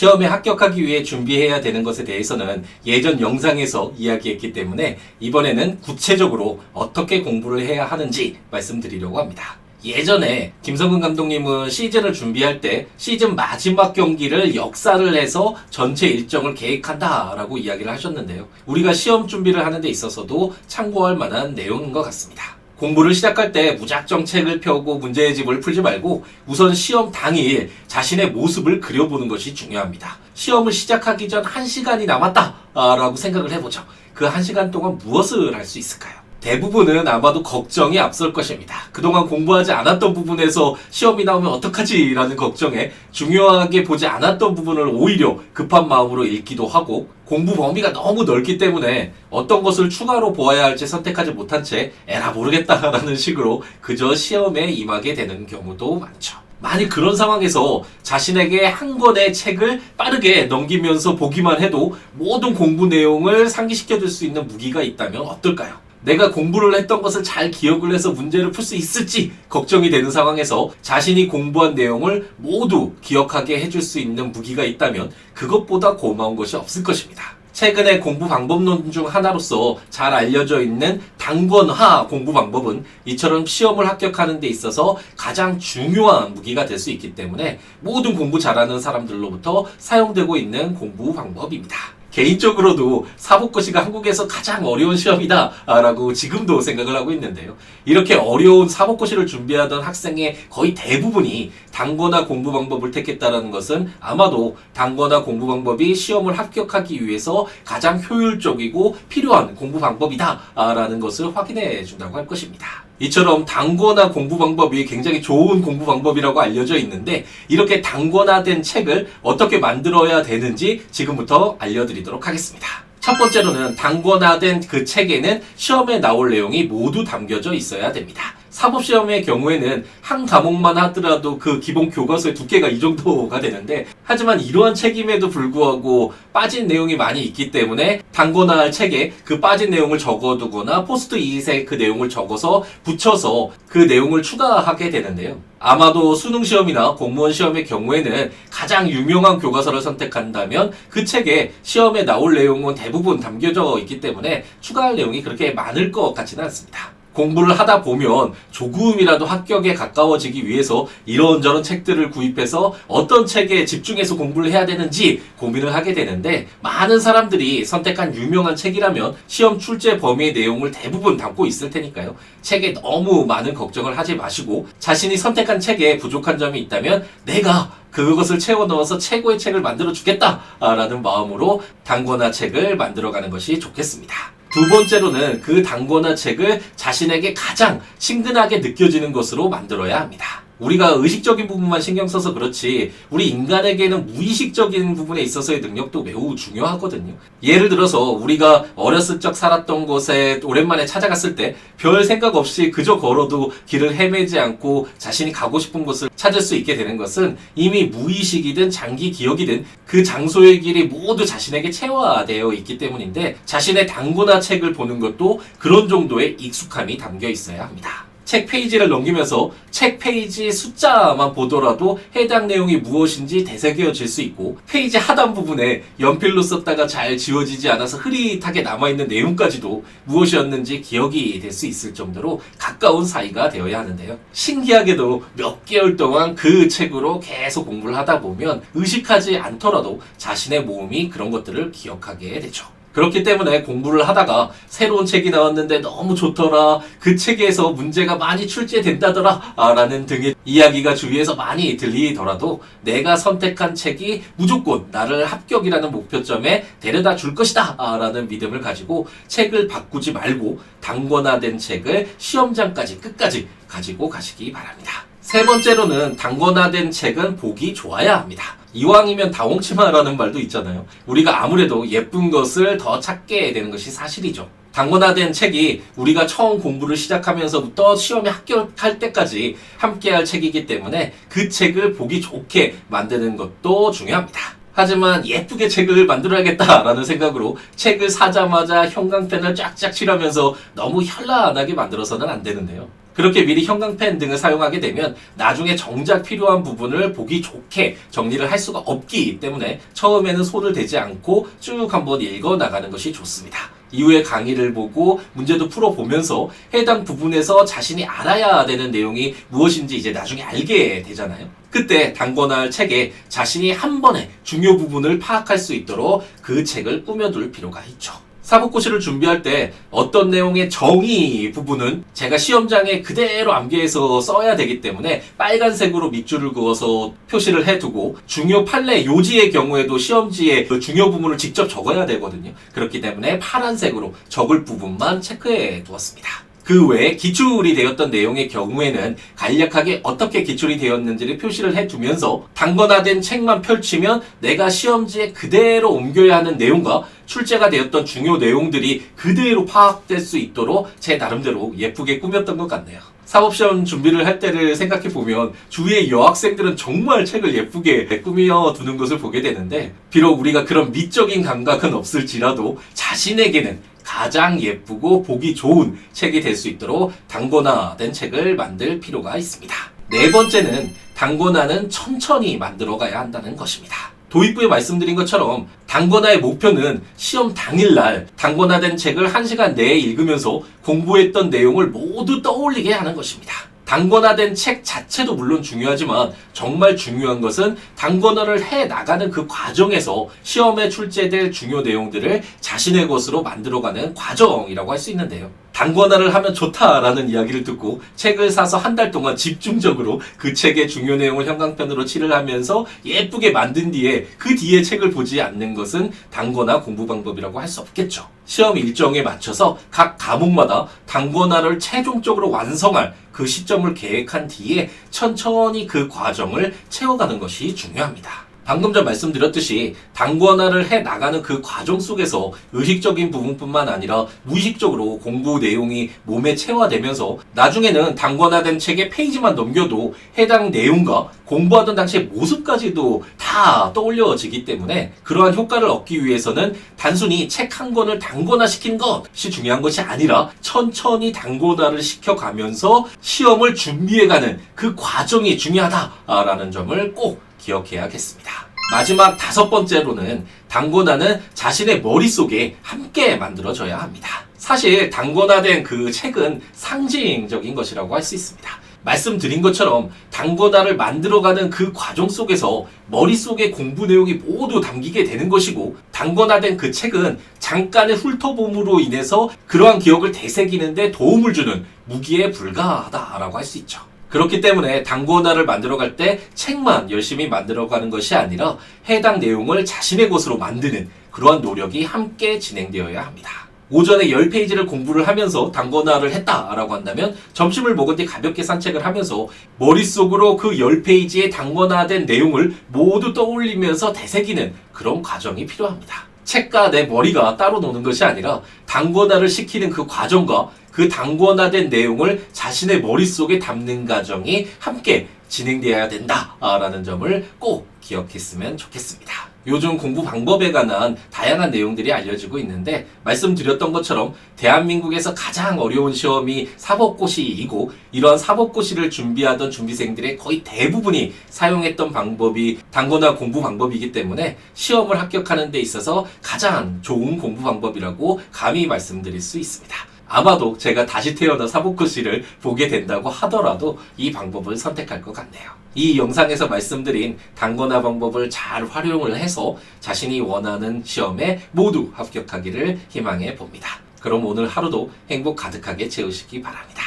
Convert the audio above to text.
시험에 합격하기 위해 준비해야 되는 것에 대해서는 예전 영상에서 이야기했기 때문에 이번에는 구체적으로 어떻게 공부를 해야 하는지 말씀드리려고 합니다. 예전에 김성근 감독님은 시즌을 준비할 때 시즌 마지막 경기를 역사를 해서 전체 일정을 계획한다 라고 이야기를 하셨는데요. 우리가 시험 준비를 하는 데 있어서도 참고할 만한 내용인 것 같습니다. 공부를 시작할 때 무작정 책을 펴고 문제집을 풀지 말고 우선 시험 당일 자신의 모습을 그려보는 것이 중요합니다. 시험을 시작하기 전 1시간이 남았다 라고 생각을 해보죠. 그 1시간 동안 무엇을 할 수 있을까요? 대부분은 아마도 걱정이 앞설 것입니다. 그동안 공부하지 않았던 부분에서 시험이 나오면 어떡하지? 라는 걱정에 중요하게 보지 않았던 부분을 오히려 급한 마음으로 읽기도 하고 공부 범위가 너무 넓기 때문에 어떤 것을 추가로 보아야 할지 선택하지 못한 채 에라 모르겠다 라는 식으로 그저 시험에 임하게 되는 경우도 많죠. 만약 그런 상황에서 자신에게 한 권의 책을 빠르게 넘기면서 보기만 해도 모든 공부 내용을 상기시켜줄 수 있는 무기가 있다면 어떨까요? 내가 공부를 했던 것을 잘 기억을 해서 문제를 풀 수 있을지 걱정이 되는 상황에서 자신이 공부한 내용을 모두 기억하게 해줄 수 있는 무기가 있다면 그것보다 고마운 것이 없을 것입니다. 최근에 공부 방법론 중 하나로서 잘 알려져 있는 단권화 공부 방법은 이처럼 시험을 합격하는 데 있어서 가장 중요한 무기가 될 수 있기 때문에 모든 공부 잘하는 사람들로부터 사용되고 있는 공부 방법입니다. 개인적으로도 사법고시가 한국에서 가장 어려운 시험이다 라고 지금도 생각을 하고 있는데요. 이렇게 어려운 사법고시를 준비하던 학생의 거의 대부분이 단권화 공부 방법을 택했다는 것은 아마도 단권화 공부 방법이 시험을 합격하기 위해서 가장 효율적이고 필요한 공부 방법이다 라는 것을 확인해 준다고 할 것입니다. 이처럼 단권화 공부 방법이 굉장히 좋은 공부 방법이라고 알려져 있는데 이렇게 단권화된 책을 어떻게 만들어야 되는지 지금부터 알려드리도록 하겠습니다. 첫 번째로는 단권화된 그 책에는 시험에 나올 내용이 모두 담겨져 있어야 됩니다. 사법시험의 경우에는 한 과목만 하더라도 그 기본 교과서의 두께가 이 정도가 되는데 하지만 이러한 책임에도 불구하고 빠진 내용이 많이 있기 때문에 단권화할 책에 그 빠진 내용을 적어두거나 포스트잇에 그 내용을 적어서 붙여서 그 내용을 추가하게 되는데요. 아마도 수능시험이나 공무원 시험의 경우에는 가장 유명한 교과서를 선택한다면 그 책에 시험에 나올 내용은 대부분 담겨져 있기 때문에 추가할 내용이 그렇게 많을 것 같지는 않습니다. 공부를 하다 보면 조금이라도 합격에 가까워지기 위해서 이런저런 책들을 구입해서 어떤 책에 집중해서 공부를 해야 되는지 고민을 하게 되는데 많은 사람들이 선택한 유명한 책이라면 시험 출제 범위의 내용을 대부분 담고 있을 테니까요. 책에 너무 많은 걱정을 하지 마시고 자신이 선택한 책에 부족한 점이 있다면 내가 그것을 채워 넣어서 최고의 책을 만들어 주겠다라는 마음으로 단권화 책을 만들어가는 것이 좋겠습니다. 두 번째로는 그 단권화 책을 자신에게 가장 친근하게 느껴지는 것으로 만들어야 합니다. 우리가 의식적인 부분만 신경 써서 그렇지 우리 인간에게는 무의식적인 부분에 있어서의 능력도 매우 중요하거든요. 예를 들어서 우리가 어렸을 적 살았던 곳에 오랜만에 찾아갔을 때 별 생각 없이 그저 걸어도 길을 헤매지 않고 자신이 가고 싶은 곳을 찾을 수 있게 되는 것은 이미 무의식이든 장기 기억이든 그 장소의 길이 모두 자신에게 체화되어 있기 때문인데 자신의 단권화 책을 보는 것도 그런 정도의 익숙함이 담겨 있어야 합니다. 책 페이지를 넘기면서 책 페이지 숫자만 보더라도 해당 내용이 무엇인지 되새겨질 수 있고 페이지 하단 부분에 연필로 썼다가 잘 지워지지 않아서 흐릿하게 남아있는 내용까지도 무엇이었는지 기억이 될 수 있을 정도로 가까운 사이가 되어야 하는데요. 신기하게도 몇 개월 동안 그 책으로 계속 공부를 하다 보면 의식하지 않더라도 자신의 몸이 그런 것들을 기억하게 되죠. 그렇기 때문에 공부를 하다가 새로운 책이 나왔는데 너무 좋더라, 그 책에서 문제가 많이 출제된다더라 라는 등의 이야기가 주위에서 많이 들리더라도 내가 선택한 책이 무조건 나를 합격이라는 목표점에 데려다 줄 것이다 라는 믿음을 가지고 책을 바꾸지 말고 단권화된 책을 시험장까지 끝까지 가지고 가시기 바랍니다. 세 번째로는 단권화된 책은 보기 좋아야 합니다. 이왕이면 다홍치마라는 말도 있잖아요. 우리가 아무래도 예쁜 것을 더 찾게 되는 것이 사실이죠. 단권화된 책이 우리가 처음 공부를 시작하면서부터 시험에 합격할 때까지 함께할 책이기 때문에 그 책을 보기 좋게 만드는 것도 중요합니다. 하지만 예쁘게 책을 만들어야겠다라는 생각으로 책을 사자마자 형광펜을 쫙쫙 칠하면서 너무 현란하게 만들어서는 안 되는데요. 그렇게 미리 형광펜 등을 사용하게 되면 나중에 정작 필요한 부분을 보기 좋게 정리를 할 수가 없기 때문에 처음에는 손을 대지 않고 쭉 한번 읽어 나가는 것이 좋습니다. 이후에 강의를 보고 문제도 풀어보면서 해당 부분에서 자신이 알아야 되는 내용이 무엇인지 이제 나중에 알게 되잖아요. 그때 단거나 할 책에 자신이 한 번에 중요 부분을 파악할 수 있도록 그 책을 꾸며둘 필요가 있죠. 사법고시를 준비할 때 어떤 내용의 정의 부분은 제가 시험장에 그대로 암기해서 써야 되기 때문에 빨간색으로 밑줄을 그어서 표시를 해두고 중요 판례 요지의 경우에도 시험지에 그 중요 부분을 직접 적어야 되거든요. 그렇기 때문에 파란색으로 적을 부분만 체크해 두었습니다. 그 외에 기출이 되었던 내용의 경우에는 간략하게 어떻게 기출이 되었는지를 표시를 해두면서 단거나된 책만 펼치면 내가 시험지에 그대로 옮겨야 하는 내용과 출제가 되었던 중요 내용들이 그대로 파악될 수 있도록 제 나름대로 예쁘게 꾸몄던 것 같네요. 사법시험 준비를 할 때를 생각해보면 주위의 여학생들은 정말 책을 예쁘게 꾸며두는 것을 보게 되는데 비록 우리가 그런 미적인 감각은 없을지라도 자신에게는 가장 예쁘고 보기 좋은 책이 될 수 있도록 단거나된 책을 만들 필요가 있습니다. 네 번째는 단거나는 천천히 만들어가야 한다는 것입니다. 도입부에 말씀드린 것처럼 단거나의 목표는 시험 당일날 단거나된 책을 1시간 내에 읽으면서 공부했던 내용을 모두 떠올리게 하는 것입니다. 단거나된 책 자체도 물론 중요하지만 정말 중요한 것은 단거나를 해 나가는 그 과정에서 시험에 출제될 중요 내용들을 자신의 것으로 만들어가는 과정이라고 할 수 있는데요. 단거나를 하면 좋다라는 이야기를 듣고 책을 사서 한 달 동안 집중적으로 그 책의 중요 내용을 형광펜으로 칠을 하면서 예쁘게 만든 뒤에 그 뒤에 책을 보지 않는 것은 단거나 공부 방법이라고 할 수 없겠죠. 시험 일정에 맞춰서 각 과목마다 단거나를 최종적으로 완성할 그 시점을 계획한 뒤에 천천히 그 과정을 채워가는 것이 중요합니다. 방금 전 말씀드렸듯이 단거나를 해 나가는 그 과정 속에서 의식적인 부분뿐만 아니라 무의식적으로 공부 내용이 몸에 체화되면서 나중에는 단거나된 책의 페이지만 넘겨도 해당 내용과 공부하던 당시의 모습까지도 다 떠올려지기 때문에 그러한 효과를 얻기 위해서는 단순히 책 한 권을 단거나 시키는 것이 중요한 것이 아니라 천천히 단거나를 시켜가면서 시험을 준비해가는 그 과정이 중요하다라는 점을 꼭 기억해야겠습니다. 마지막 5번째로는 단거나는 자신의 머릿속에 함께 만들어져야 합니다. 사실 단거나된 그 책은 상징적인 것이라고 할 수 있습니다. 말씀드린 것처럼 단거나를 만들어가는 그 과정 속에서 머릿속에 공부 내용이 모두 담기게 되는 것이고 단거나된 그 책은 잠깐의 훑어봄으로 인해서 그러한 기억을 되새기는데 도움을 주는 무기에 불과하다라고 할 수 있죠. 그렇기 때문에 단거나를 만들어갈 때 책만 열심히 만들어가는 것이 아니라 해당 내용을 자신의 것으로 만드는 그러한 노력이 함께 진행되어야 합니다. 오전에 10페이지를 공부를 하면서 단거나를 했다라고 한다면 점심을 먹은 뒤 가볍게 산책을 하면서 머릿속으로 그 10페이지의 단거나된 내용을 모두 떠올리면서 되새기는 그런 과정이 필요합니다. 책과 내 머리가 따로 노는 것이 아니라 단거나를 시키는 그 과정과 그 단거나된 내용을 자신의 머릿속에 담는 과정이 함께 진행되어야 된다라는 점을 꼭 기억했으면 좋겠습니다. 요즘 공부 방법에 관한 다양한 내용들이 알려지고 있는데 말씀드렸던 것처럼 대한민국에서 가장 어려운 시험이 사법고시이고 이러한 사법고시를 준비하던 준비생들의 거의 대부분이 사용했던 방법이 단거나 공부 방법이기 때문에 시험을 합격하는 데 있어서 가장 좋은 공부 방법이라고 감히 말씀드릴 수 있습니다. 아마도 제가 다시 태어나 사법고시를 보게 된다고 하더라도 이 방법을 선택할 것 같네요. 이 영상에서 말씀드린 단거나 방법을 잘 활용을 해서 자신이 원하는 시험에 모두 합격하기를 희망해 봅니다. 그럼 오늘 하루도 행복 가득하게 채우시기 바랍니다.